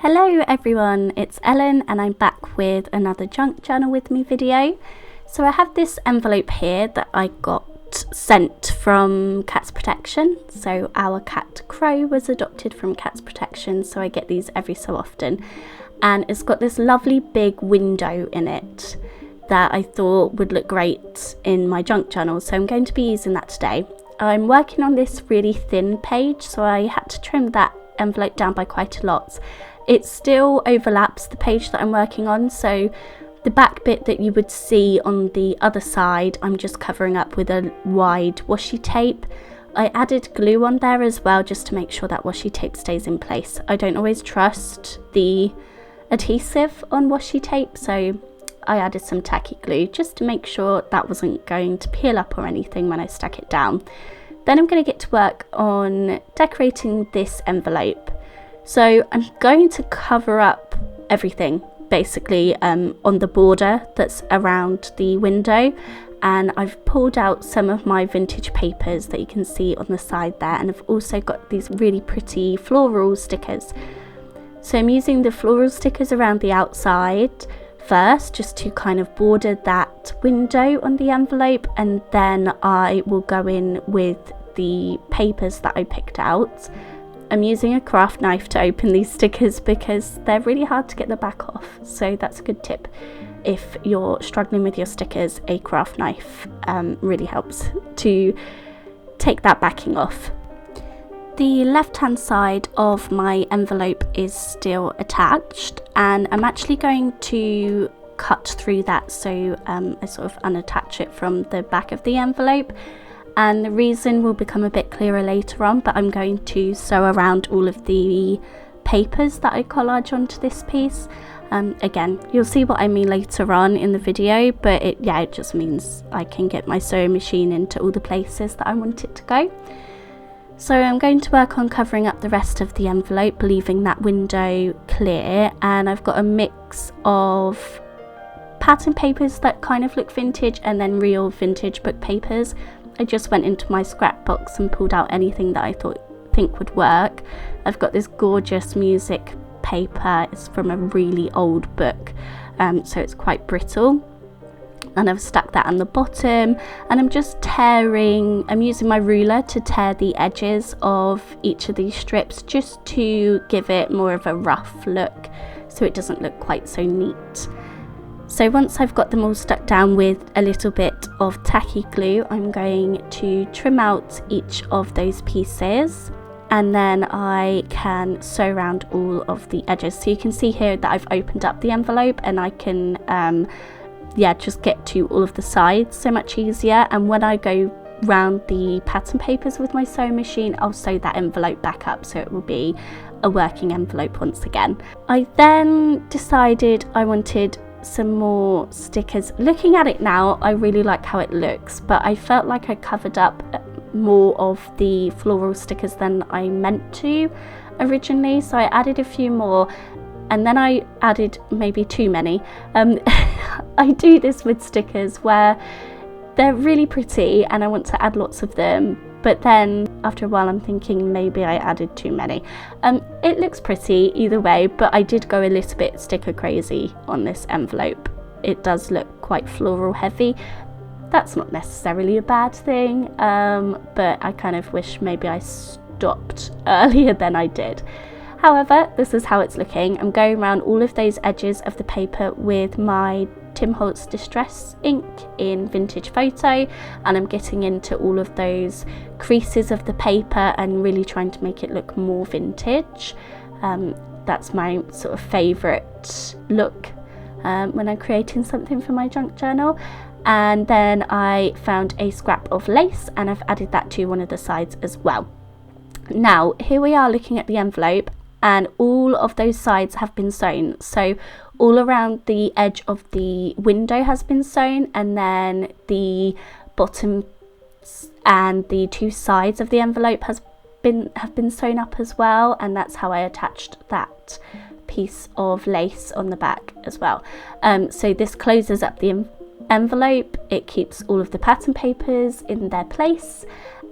Hello everyone, it's Ellen and I'm back with another Junk Journal with Me video. So I have this envelope here that I got sent from Cats Protection. So our cat Crow was adopted from Cats Protection, so I get these every so often. And it's got this lovely big window in it that I thought would look great in my junk journal, so I'm going to be using that today. I'm working on this really thin page, so I had to trim that envelope down by quite a lot. It still overlaps the page that I'm working on, so the back bit that you would see on the other side I'm just covering up with a wide washi tape. I added glue on there as well just to make sure that washi tape stays in place. I don't always trust the adhesive on washi tape, so I added some tacky glue just to make sure that wasn't going to peel up or anything when I stuck it down. Then I'm going to get to work on decorating this envelope. So I'm going to cover up everything basically on the border that's around the window, and I've pulled out some of my vintage papers that you can see on the side there, and I've also got these really pretty floral stickers. So I'm using the floral stickers around the outside first just to kind of border that window on the envelope, and then I will go in with the papers that I picked out. I'm using a craft knife to open these stickers because they're really hard to get the back off, so that's a good tip. If you're struggling with your stickers, a craft knife really helps to take that backing off. The left hand side of my envelope is still attached, and I'm actually going to cut through that, so I sort of unattach it from the back of the envelope. And the reason will become a bit clearer later on, but I'm going to sew around all of the papers that I collage onto this piece. Again, you'll see what I mean later on in the video, but it just means I can get my sewing machine into all the places that I want it to go. So I'm going to work on covering up the rest of the envelope, leaving that window clear, and I've got a mix of pattern papers that kind of look vintage and then real vintage book papers. I just went into my scrap box and pulled out anything that I think would work. I've got this gorgeous music paper. It's from a really old book, so it's quite brittle. And I've stuck that on the bottom, and I'm using my ruler to tear the edges of each of these strips just to give it more of a rough look so it doesn't look quite so neat. So once I've got them all stuck down with a little bit of tacky glue, I'm going to trim out each of those pieces, and then I can sew around all of the edges. So you can see here that I've opened up the envelope, and I can just get to all of the sides so much easier. And when I go round the pattern papers with my sewing machine, I'll sew that envelope back up so it will be a working envelope once again. I then decided I wanted some more stickers. Looking at it now, I really like how it looks, but I felt like I covered up more of the floral stickers than I meant to originally, so I added a few more, and then I added maybe too many. I do this with stickers where they're really pretty and I want to add lots of them, but then after a while I'm thinking maybe I added too many. It looks pretty either way, but I did go a little bit sticker crazy on this envelope. It does look quite floral heavy. That's not necessarily a bad thing, but I kind of wish maybe I stopped earlier than I did. However, this is how it's looking. I'm going around all of those edges of the paper with my Tim Holtz Distress ink in Vintage Photo, and I'm getting into all of those creases of the paper and really trying to make it look more vintage. That's my sort of favourite look when I'm creating something for my junk journal. And then I found a scrap of lace, and I've added that to one of the sides as well. Now here we are looking at the envelope, and all of those sides have been sewn. So all around the edge of the window has been sewn, and then the bottom and the two sides of the envelope have been sewn up as well, and that's how I attached that piece of lace on the back as well. So this closes up the envelope, it keeps all of the pattern papers in their place,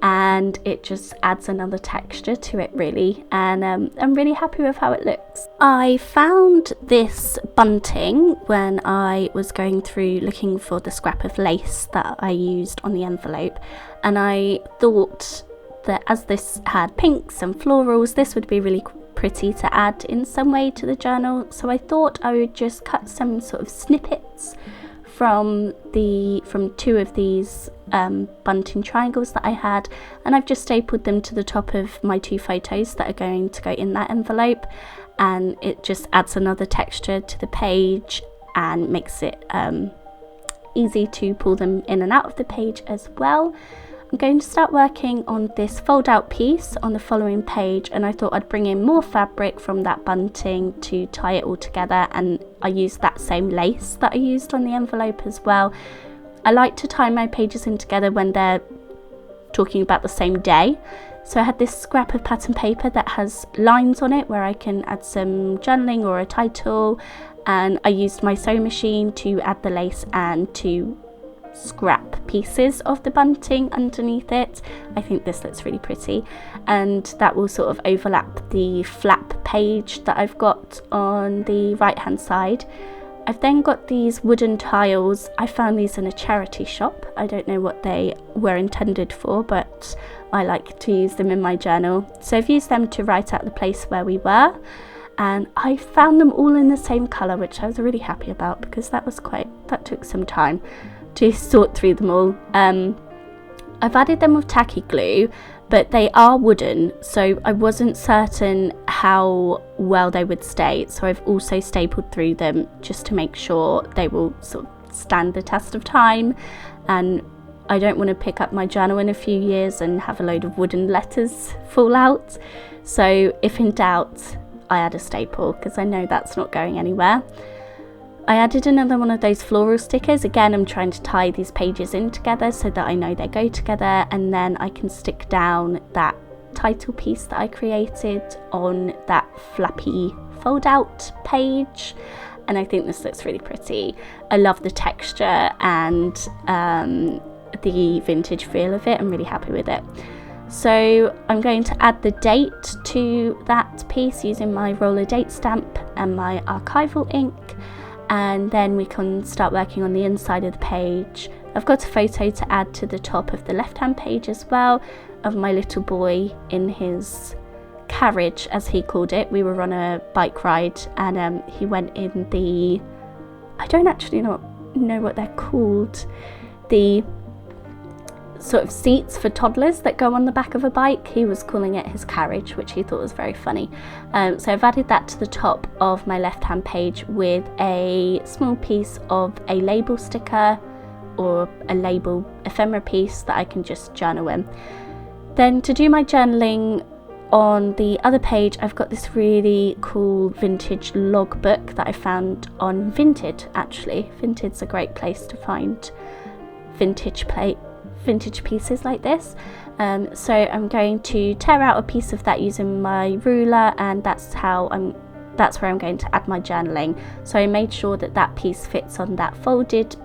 and it just adds another texture to it really, and I'm really happy with how it looks. I found this bunting when I was going through looking for the scrap of lace that I used on the envelope, and I thought that as this had pinks and florals, this would be really pretty to add in some way to the journal. So I thought I would just cut some sort of snippets from two of these bunting triangles that I had, and I've just stapled them to the top of my 2 photos that are going to go in that envelope, and it just adds another texture to the page and makes it easy to pull them in and out of the page as well. I'm going to start working on this fold out piece on the following page, and I thought I'd bring in more fabric from that bunting to tie it all together, and I used that same lace that I used on the envelope as well. I like to tie my pages in together when they're talking about the same day. So I had this scrap of pattern paper that has lines on it where I can add some journaling or a title, and I used my sewing machine to add the lace and to scrap pieces of the bunting underneath it. I think this looks really pretty, and that will sort of overlap the flap page that I've got on the right hand side. I've then got these wooden tiles. I found these in a charity shop. I don't know what they were intended for, but I like to use them in my journal, so I've used them to write out the place where we were, and I found them all in the same colour, which I was really happy about because that took some time to sort through them all. I've added them with tacky glue, but they are wooden, so I wasn't certain how well they would stay, so I've also stapled through them just to make sure they will sort of stand the test of time, and I don't want to pick up my journal in a few years and have a load of wooden letters fall out. So if in doubt, I add a staple because I know that's not going anywhere. I added another one of those floral stickers. Again, I'm trying to tie these pages in together so that I know they go together, and then I can stick down that title piece that I created on that flappy fold out page, and I think this looks really pretty. I love the texture and the vintage feel of it. I'm really happy with it. So I'm going to add the date to that piece using my roller date stamp and my archival ink, and then we can start working on the inside of the page. I've got a photo to add to the top of the left hand page as well of my little boy in his carriage, as he called it. We were on a bike ride, and he went in the, I don't actually know what they're called, the sort of seats for toddlers that go on the back of a bike. He was calling it his carriage, which he thought was very funny. So I've added that to the top of my left hand page with a small piece of a label sticker or a label ephemera piece that I can just journal in. Then to do my journaling on the other page, I've got this really cool vintage logbook that I found on Vinted. Actually, Vinted's a great place to find vintage pieces like this. So I'm going to tear out a piece of that using my ruler, and that's where I'm going to add my journaling. So I made sure that that piece fits on that folded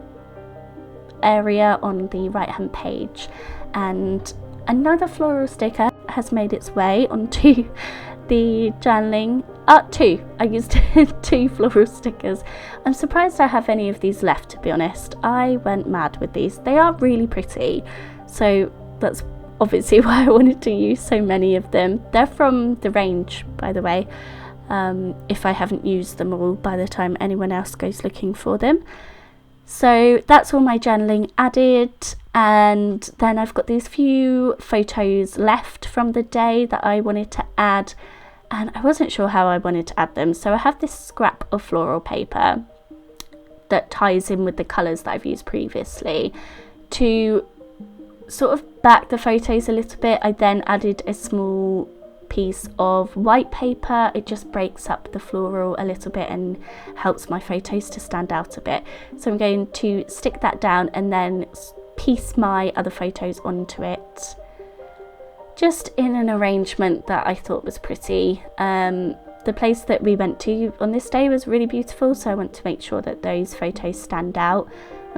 area on the right hand page, and another floral sticker has made its way onto the journaling. I used 2 floral stickers. I'm surprised I have any of these left, to be honest. I went mad with these. They are really pretty, so that's obviously why I wanted to use so many of them. They're from the range, by the way, if I haven't used them all by the time anyone else goes looking for them. So that's all my journaling added, and then I've got these few photos left from the day that I wanted to add, and I wasn't sure how I wanted to add them. So I have this scrap of floral paper that ties in with the colours that I've used previously. To sort of back the photos a little bit, I then added a small piece of white paper. It just breaks up the floral a little bit and helps my photos to stand out a bit. So I'm going to stick that down and then piece my other photos onto it, just in an arrangement that I thought was pretty. The place that we went to on this day was really beautiful, so I want to make sure that those photos stand out.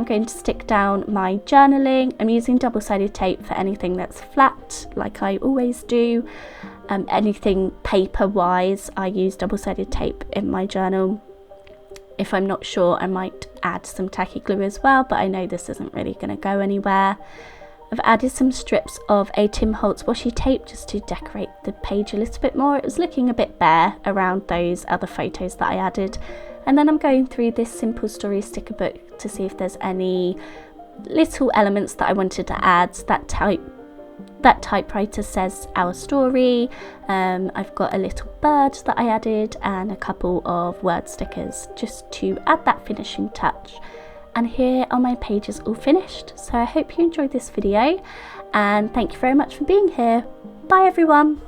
I'm going to stick down my journaling. I'm using double-sided tape for anything that's flat, like I always do. Anything paper-wise, I use double-sided tape in my journal. If I'm not sure, I might add some tacky glue as well, but I know this isn't really going to go anywhere. I've added some strips of a Tim Holtz washi tape just to decorate the page a little bit more. It was looking a bit bare around those other photos that I added. And then I'm going through this Simple Story sticker book to see if there's any little elements that I wanted to add. That typewriter says Our Story. I've got a little bird that I added and a couple of word stickers just to add that finishing touch. And here are my pages all finished. So I hope you enjoyed this video and thank you very much for being here. Bye everyone.